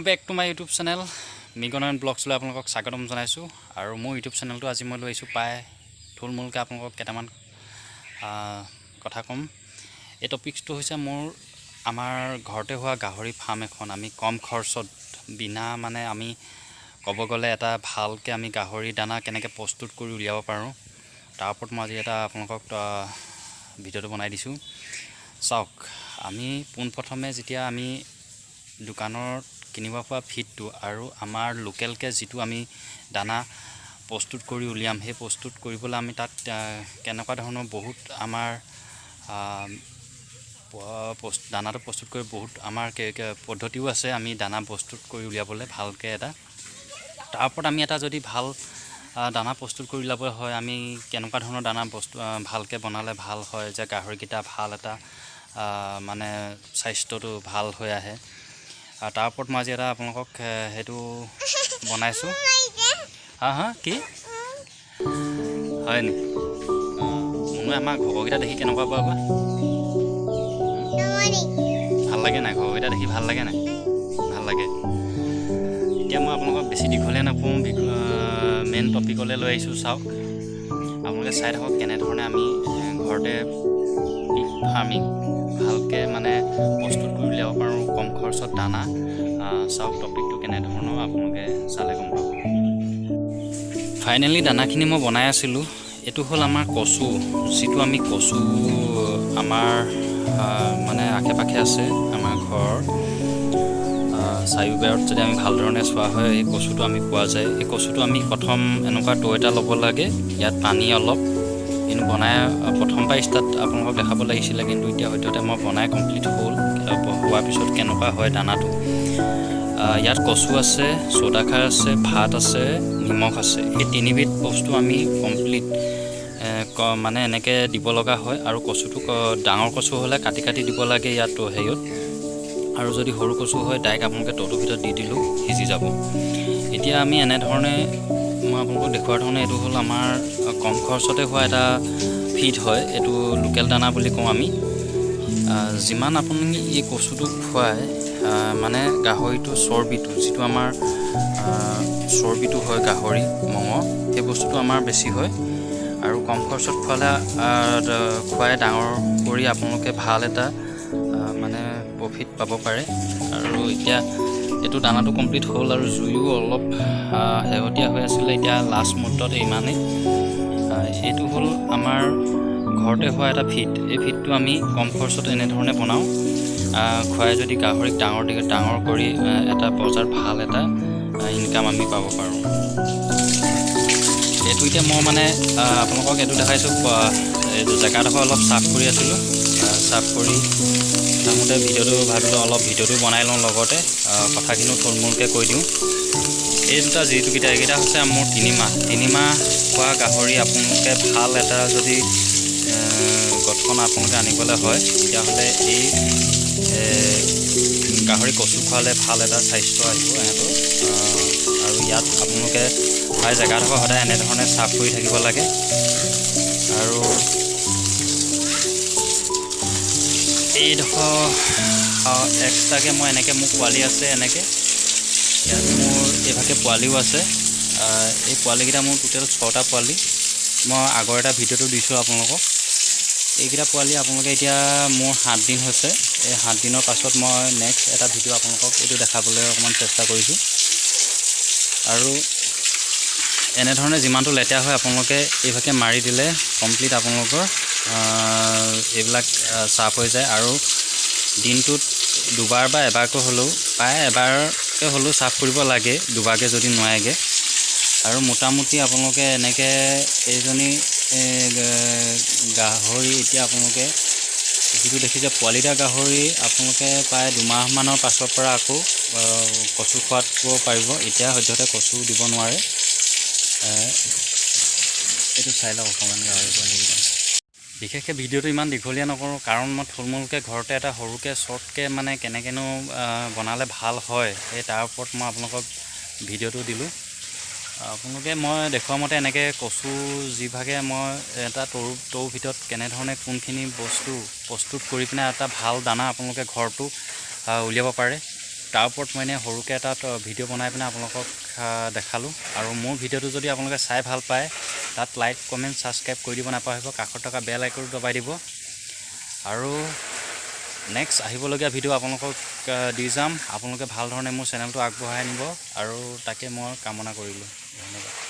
Back to my YouTube channel মিগনয়ন ব্লগছলৈ আপোনালোকক স্বাগতম জনাইছোঁ আৰু মোৰ ইউটিউব চেনেলটো আজি মই লৈ আহিছোঁ প্ৰায় থুলমূলকৈ আপোনালোকক কেইটামান কথা ক'ম। এই টপিকটো হৈছে মোৰ আমাৰ ঘৰতে হোৱা গাহৰি ফাৰ্ম এখন আমি কম খৰচত বিনা আমি ক'ব গ'লে এটা ভালকৈ আমি গাহৰি দানা কেনেকৈ প্ৰস্তুত কৰি উলিয়াব পাৰোঁ তাৰ ওপৰত মই আজি এটা আপোনালোকক ভিডিঅ'টো বনাই দিছোঁ। চাওক, আমি পোনপ্ৰথমে যেতিয়া আমি দোকানত কিনিব পৰা ফিডটো আৰু আমাৰ লোকেলকৈ যিটো আমি দানা প্ৰস্তুত কৰি উলিয়াম, সেই প্ৰস্তুত কৰিবলৈ আমি তাত কেনেকুৱা ধৰণৰ বহুত আমাৰ দানাটো প্ৰস্তুত কৰি বহুত আমাৰ পদ্ধতিও আছে। আমি দানা প্ৰস্তুত কৰি উলিয়াবলৈ ভালকৈ তাৰ ওপৰত আমি এটা যদি ভাল দানা প্ৰস্তুত কৰি উলিয়াব হয়, আমি কেনেকুৱা ধৰণৰ দানা ভালকৈ বনালে ভাল হয় যে গাহৰিকেইটা ভাল এটা স্বাস্থ্যটো ভাল হৈ আহে। তাৰ ওপৰত মই আজি এটা আপোনালোকক সেইটো বনাইছোঁ। হা কি হয় নি? মই আমাৰ ঘৰকেইটা দেখি কেনেকুৱা পোৱা ভাল লাগে নাই? ঘৰকেইটা দেখি ভাল লাগে নাই? ভাল লাগে। এতিয়া মই আপোনালোকক বেছি দীঘলীয়া নকওঁ, মেইন টপিকলৈ লৈ আহিছোঁ। চাওক, আপোনালোকে চাই থাকক কেনেধৰণে আমি ঘৰতে পিগ ফাৰ্মিং ভালকৈ প্ৰস্তুত কৰি উলিয়াব পাৰোঁ কম খৰচত দানা। চাওক টপিকটো কেনেধৰণৰ, আপোনালোকে চালে গম পাব। ফাইনেলি দানাখিনি মই বনাই আছিলোঁ। এইটো হ'ল আমাৰ কচু, যিটো আমি কচু আমাৰ আশে পাশে আছে। আমাৰ ঘৰৰ চাৰিওবেৰত যদি আমি ভাল ধৰণে চোৱা হয়, এই কচুটো আমি পোৱা যায়। এই কচুটো আমি প্ৰথম এনেকুৱা টৌ এটা ল'ব লাগে, ইয়াত পানী অলপ কিন্তু বনাই প্ৰথম পৰা ষ্টাৰ্ট আপোনালোকক দেখাব লাগিছিলে, কিন্তু এতিয়া সদ্যহতে মই বনাই কমপ্লিট হোৱাৰ পিছত কেনেকুৱা হয় দানাটো। ইয়াত কচু আছে, চ'ডাখাৰ আছে, ভাত আছে, নিমখ আছে। এই তিনিবিধ বস্তু আমি কমপ্লিট এনেকৈ দিব লগা হয়। আৰু কচুটো ডাঙৰ কচু হ'লে কাটি কাটি দিব লাগে ইয়াত হেৰিত, আৰু যদি সৰু কচু হয় ডাইৰেক্ট আপোনালোকে টৌটোৰ ভিতৰত দি দিলেও সিজি যাব। এতিয়া আমি এনেধৰণে মই আপোনালোকক দেখুওৱাৰ ধৰণে এইটো হ'ল আমাৰ কম খৰচতে হোৱা এটা ফিড হয়। এইটো লোকেল দানা বুলি কওঁ আমি। যিমান আপুনি এই কচুটো খুৱাই গাহৰিটো চৰ্বিটো, যিটো আমাৰ চৰ্বিটো হয় গাহৰি মঙহ, সেই বস্তুটো আমাৰ বেছি হয়। আৰু কম খৰচত খুৱাই ডাঙৰ কৰি আপোনালোকে ভাল এটা প্ৰফিট পাব পাৰে। আৰু এতিয়া এইটো দানাটো কমপ্লিট হ'ল আৰু জুইও অলপ শেহতীয়া হৈ আছিলে। এতিয়া লাষ্ট মুহূৰ্তত ইমানেই। এইটো হ'ল আমাৰ ঘৰতে হোৱা এটা ফিড। এই ফিডটো আমি কম খৰচত এনেধৰণে বনাওঁ। খুৱাই যদি গাহৰিক ডাঙৰ কৰি এটা বজাৰত ভাল এটা ইনকাম আমি পাব পাৰোঁ। এইটো এতিয়া মই আপোনালোকক এইটো দেখাইছোঁ। এইটো জেগাডোখৰ অলপ চাফ কৰি আছিলোঁ। চাফ কৰি থাকোঁতে ভাবিলোঁ অলপ ভিডিঅ'টো বনাই লওঁ, লগতে কথাখিনিও থুলমূলকৈ কৈ দিওঁ। এই দুটা এইকেইটা হৈছে মোৰ তিনিমাহ খোৱা গাহৰি। আপোনালোকে ভাল এটা যদি গঠন আপোনালোকে আনিবলৈ হয়, তেতিয়াহ'লে এই গাহৰি কচু খোৱালে ভাল এটা স্বাস্থ্য আহিব সিহঁতৰ। আৰু ইয়াত আপোনালোকে প্ৰায় জেগাডোখৰ সদায় এনেধৰণে চাফ কৰি থাকিব লাগে। আৰু এইডোখৰ এক্সট্ৰাকৈ মই এনেকৈ মোৰ পোৱালি আছে, এনেকৈ ইয়াত মোৰ এইভাগে পোৱালিও আছে। এই পোৱালিকেইটা মোৰ টোটেল 6টা পোৱালি। মই আগৰ এটা ভিডিঅ'টো দিছোঁ আপোনালোকক। এইকেইটা পোৱালি আপোনালোকে এতিয়া মোৰ 7 দিন হৈছে। এই 7 দিনৰ পাছত মই নেক্সট এটা ভিডিঅ' আপোনালোকক এইটো দেখাবলৈ অকণমান চেষ্টা কৰিছোঁ। আৰু এনেধৰণে যিমানটো লেতেৰা হয় আপোনালোকে এইভাগে মাৰি দিলে কমপ্লিট আপোনালোকৰ এইবিলাক চাফ হৈ যায়। আৰু দিনটোত দুবাৰ বা এবাৰকৈ হ'লেও, প্ৰায় এবাৰকৈ হ'লেও চাফ কৰিব লাগে, দুবাৰকৈ যদি নোৱাৰেগৈ। আৰু মোটামুটি আপোনালোকে এনেকৈ এইজনী গাহৰি এতিয়া আপোনালোকে যিটো দেখিছে পোৱালিটা গাহৰি, আপোনালোকে প্ৰায় 2 মাহমানৰ পাছৰ পৰা আকৌ কচু খোৱাব পাৰিব। এতিয়া সদ্যহতে কচু দিব নোৱাৰে। এইটো চাই লওক অকণমান গাহৰি পোৱালিকেইটা। বিশেষকৈ ভিডিঅ'টো ইমান দীঘলীয়া নকৰোঁ, কাৰণ মই থুলমূলকৈ ঘৰতে এটা সৰুকৈ শ্বৰ্টকৈ কেনেকৈনো বনালে ভাল হয়, সেই তাৰ ওপৰত মই আপোনালোকক ভিডিঅ'টো দিলোঁ। আপোনালোকে মই দেখুওৱা মতে এনেকৈ কচু যিভাগে মই এটা টৌৰ ভিতৰত কেনেধৰণে কোনখিনি বস্তু প্ৰস্তুত কৰি পিনে এটা ভাল দানা আপোনালোকে ঘৰটো উলিয়াব পাৰে। তাৰ ওপৰত মই এনেই সৰুকৈ এটা ভিডিঅ' বনাই পিনে আপোনালোকক দেখালোঁ। আৰু মোৰ ভিডিঅ'টো যদি আপোনালোকে চাই ভাল পায় তাত লাইক কমেণ্ট ছাবস্ক্ৰাইব কৰি দিব নাপাহৰিব, কাষত থকা বেল আইকনটো দবাই দিব। আৰু নেক্সট আহিবলগীয়া ভিডিঅ' আপোনালোকক দি যাম। আপোনালোকে ভাল ধৰণে মোৰ চেনেলটো আগবঢ়াই নিব আৰু তাকে মই কামনা কৰিলোঁ। ধন্যবাদ।